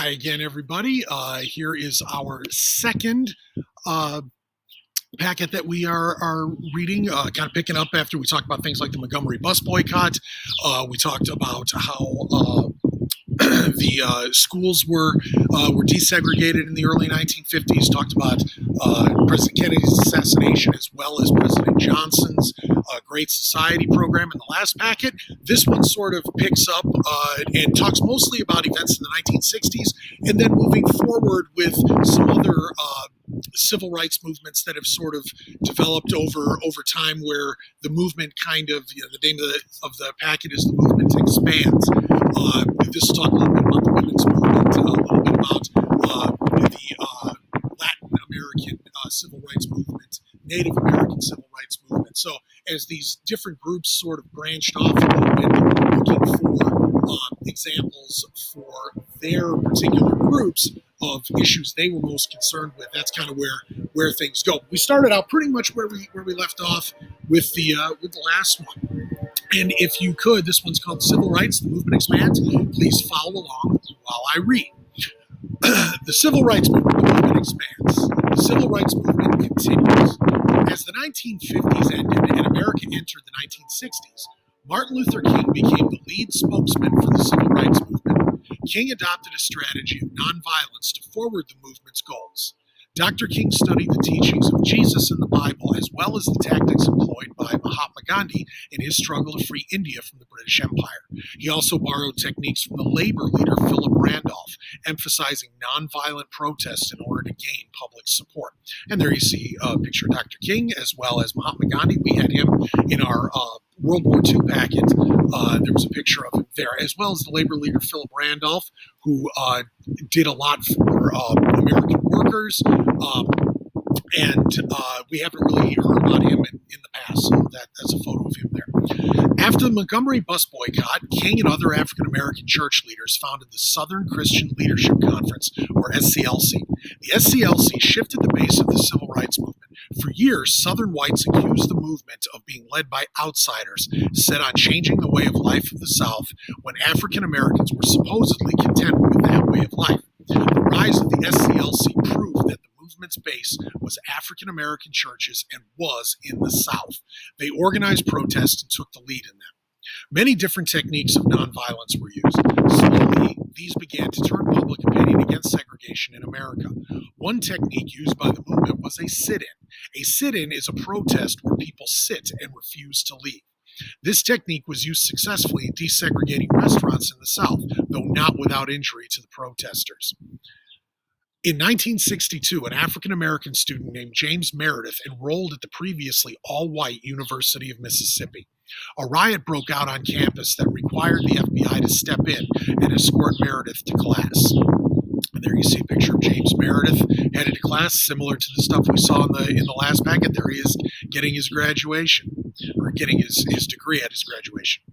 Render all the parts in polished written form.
Hi again, everybody. Here is our second uh, packet that we are reading, kind of picking up after we talked about things like the Montgomery bus boycott. We talked about how the schools were desegregated in the early 1950s. Talked about President Kennedy's assassination as well as President Johnson's Great Society program in the last packet. This one sort of picks up and talks mostly about events in the 1960s, and then moving forward with some other civil rights movements that have sort of developed over time, where the movement kind of, the name of the packet is The Movement Expands. This will talk a little bit about the women's movement, a little bit about the Latin American civil rights movement, Native American civil rights movement. So as these different groups sort of branched off a little bit, looking for examples for their particular groups of issues they were most concerned with. That's kind of where things go. We started out pretty much where we left off with the last one. And if you could, this one's called Civil Rights, The Movement Expands. Please follow along while I read. The Civil Rights Movement, The Movement Expands. The Civil Rights Movement continues. As the 1950s ended and America entered the 1960s, Martin Luther King became the lead spokesman for the Civil Rights Movement. King adopted a strategy of nonviolence to forward the movement's goals. Dr. King studied the teachings of Jesus in the Bible as well as the tactics employed by Mahatma Gandhi in his struggle to free India from the British Empire. He also borrowed techniques from the labor leader Philip Randolph, emphasizing nonviolent protest in order to gain public support. And there you see a picture of Dr. King as well as Mahatma Gandhi. We had him in our World War II packet. There was a picture of him there, as well as the labor leader Philip Randolph, who did a lot for American workers. And we haven't really heard about him in the past, so that's a photo of him there. After the Montgomery bus boycott, King and other African American church leaders founded the Southern Christian Leadership Conference, or SCLC. The SCLC shifted the base of the civil rights movement. For years, Southern whites accused the movement of being led by outsiders set on changing the way of life of the South, when African Americans were supposedly content with that way of life. The rise of the SCLC proved that the movement's base was African American churches and was in the South. They organized protests and took the lead in them. Many different techniques of nonviolence were used. Slowly, these began to turn public opinion against segregation in America. One technique used by the movement was a sit-in. A sit-in is a protest where people sit and refuse to leave. This technique was used successfully in desegregating restaurants in the South, though not without injury to the protesters. In 1962, an African-American student named James Meredith enrolled at the previously all-white University of Mississippi. A riot broke out on campus that required the FBI to step in and escort Meredith to class. And there you see a picture of James Meredith headed to class, similar to the stuff we saw in the last packet. There he is getting his graduation, or getting his degree at his graduation.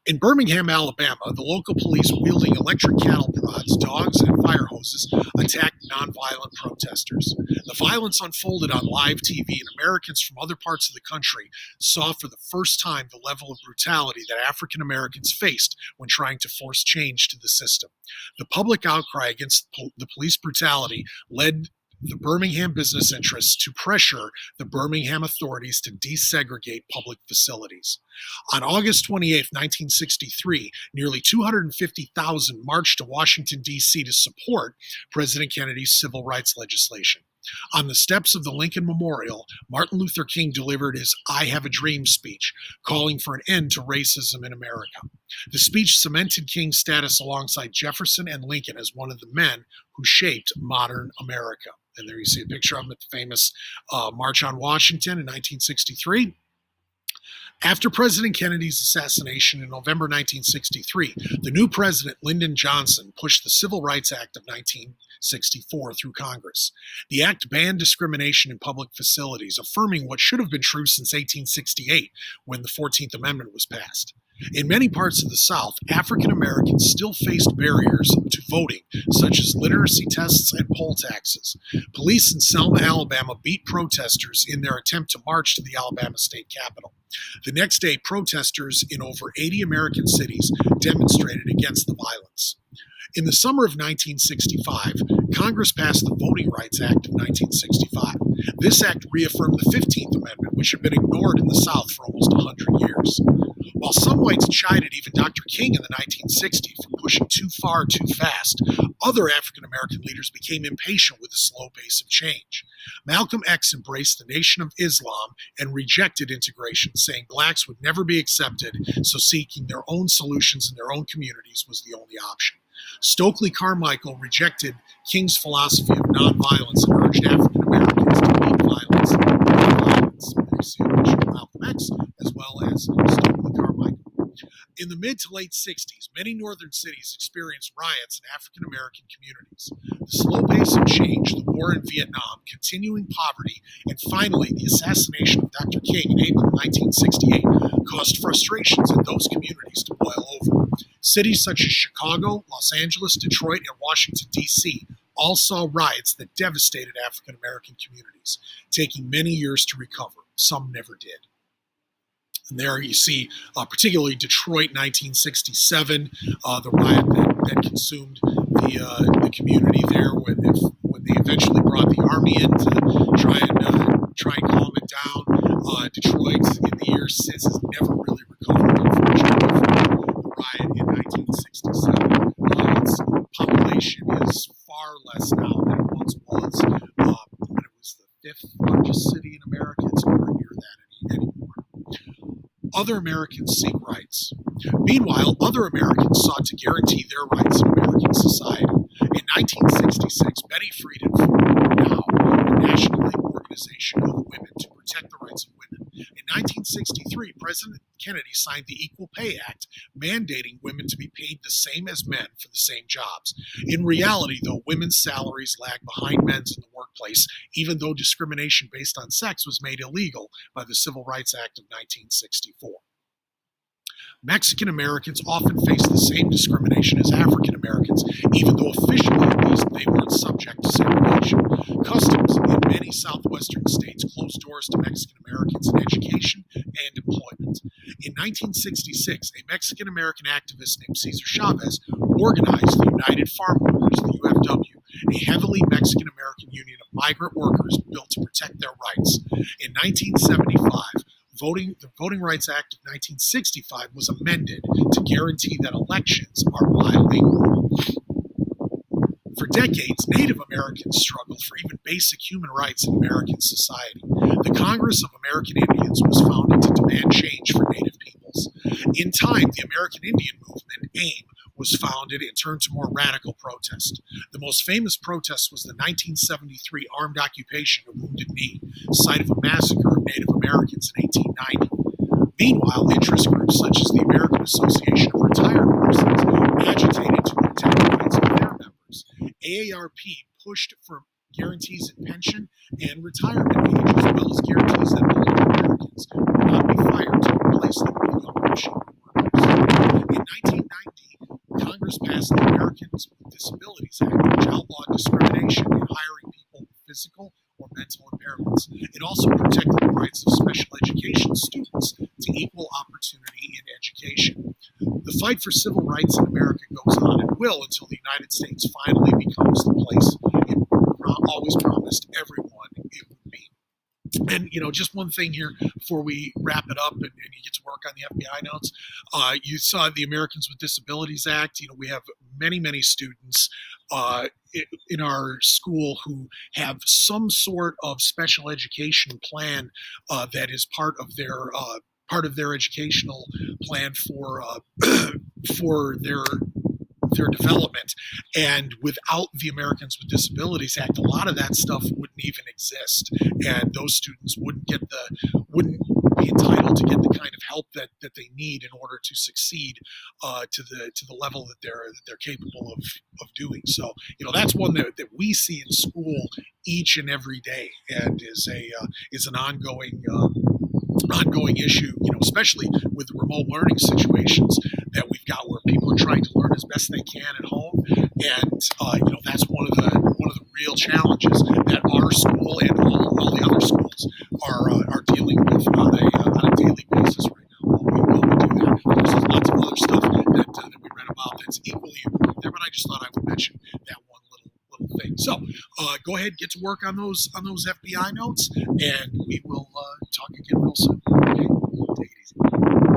In Birmingham, Alabama, the local police wielding electric cattle prods, dogs, and fire hoses attacked nonviolent protesters. The violence unfolded on live TV, and Americans from other parts of the country saw for the first time the level of brutality that African Americans faced when trying to force change to the system. The public outcry against the police brutality led the Birmingham business interests to pressure the Birmingham authorities to desegregate public facilities. On August 28, 1963, nearly 250,000 marched to Washington, D.C. to support President Kennedy's civil rights legislation. On the steps of the Lincoln Memorial, Martin Luther King delivered his I Have a Dream speech, calling for an end to racism in America. The speech cemented King's status alongside Jefferson and Lincoln as one of the men who shaped modern America. And there you see a picture of him at the famous March on Washington in 1963. After President Kennedy's assassination in November 1963, the new president, Lyndon Johnson, pushed the Civil Rights Act of 1964 through Congress. The act banned discrimination in public facilities, affirming what should have been true since 1868, when the 14th Amendment was passed. In many parts of the South, African Americans still faced barriers to voting, such as literacy tests and poll taxes. Police in Selma, Alabama beat protesters in their attempt to march to the Alabama state capitol. The next day, protesters in over 80 American cities demonstrated against the violence. In the summer of 1965, Congress passed the Voting Rights Act of 1965. This act reaffirmed the 15th Amendment, which had been ignored in the South for almost 100 years. While some whites chided even Dr. King in the 1960s for pushing too far too fast, other African American leaders became impatient with the slow pace of change. Malcolm X embraced the Nation of Islam and rejected integration, saying blacks would never be accepted, so seeking their own solutions in their own communities was the only option. Stokely Carmichael rejected King's philosophy of nonviolence and urged African Americans to meet violence with violence. You see a picture of Malcolm X as well as Stokely Carmichael. In the mid to late 60s, many northern cities experienced riots in African American communities. The slow pace of change, the war in Vietnam, continuing poverty, and finally the assassination of Dr. King in April 1968 caused frustrations in those communities to boil over. Cities such as Chicago, Los Angeles, Detroit, and Washington, D.C. all saw riots that devastated African American communities, taking many years to recover. Some never did. And there you see, particularly Detroit, 1967, the riot that consumed the community there when they eventually brought the army in to try and calm it down. Detroit, in the years since, has never really recovered, unfortunately, from the riot in 1967. Its population is far less now than it once was when it was the fifth largest city in America. It's nowhere near that anymore. Other Americans seek rights. Meanwhile, other Americans sought to guarantee their rights in American society. In 1966, Betty Friedan formed NOW, the National League Organization of Women to Protect the Rights of Women. In 1963, President Kennedy signed the Equal Pay Act, mandating women to be paid the same as men for the same jobs. In reality, though, women's salaries lag behind men's in the workplace, even though discrimination based on sex was made illegal by the Civil Rights Act of 1964. Mexican Americans often face the same discrimination as African Americans, even though officially at least they weren't subject to segregation. Customs in many southwestern states closed doors to Mexican Americans in education and employment. In 1966, a Mexican American activist named Cesar Chavez organized the United Farm Workers, the UFW, a heavily Mexican American union of migrant workers built to protect their rights. In 1975, the Voting Rights Act of 1965 was amended to guarantee that elections are bilingual. For decades, Native Americans struggled for even basic human rights in American society. The Congress of American Indians was founded to demand change for Native peoples. In time, the American Indian Movement, AIM, was founded and turned to more radical protest. The most famous protest was the 1973 armed occupation of Wounded Knee, site of a massacre of Native Americans in 1890. Meanwhile, interest groups such as the American Association of Retired Persons agitated to protect the rights of their members. AARP pushed for guarantees in pension and retirement age, as well as guarantees that older Americans would not be fired to replace them with younger machinery workers. In 1990, Congress passed the Americans with Disabilities Act, which outlawed discrimination in hiring people with physical or mental impairments. It also protected the rights of special education students to equal opportunity in education. The fight for civil rights in America goes on and will until the United States finally becomes the place it always promised everyone it would be. And, just one thing here before we wrap it up and you get to work on the FBI notes. You saw the Americans with Disabilities Act. We have many, many students in our school who have some sort of special education plan that is part of their educational plan for their development. And without the Americans with Disabilities Act, a lot of that stuff wouldn't even exist, and those students wouldn't be entitled to get the kind of help that they need in order to succeed to the level that they're capable of doing. So that's one that we see in school each and every day, and is an ongoing issue, especially with remote learning situations that we've got where people are trying to learn as best they can at home, and that's one of the real challenges that our school and all the other schools are dealing with on a daily basis right now. While we do that, there's lots of other stuff that we read about that's equally important there, but I just thought I mention that one little thing. So go ahead, get to work on those FBI notes, and we will talk again real soon.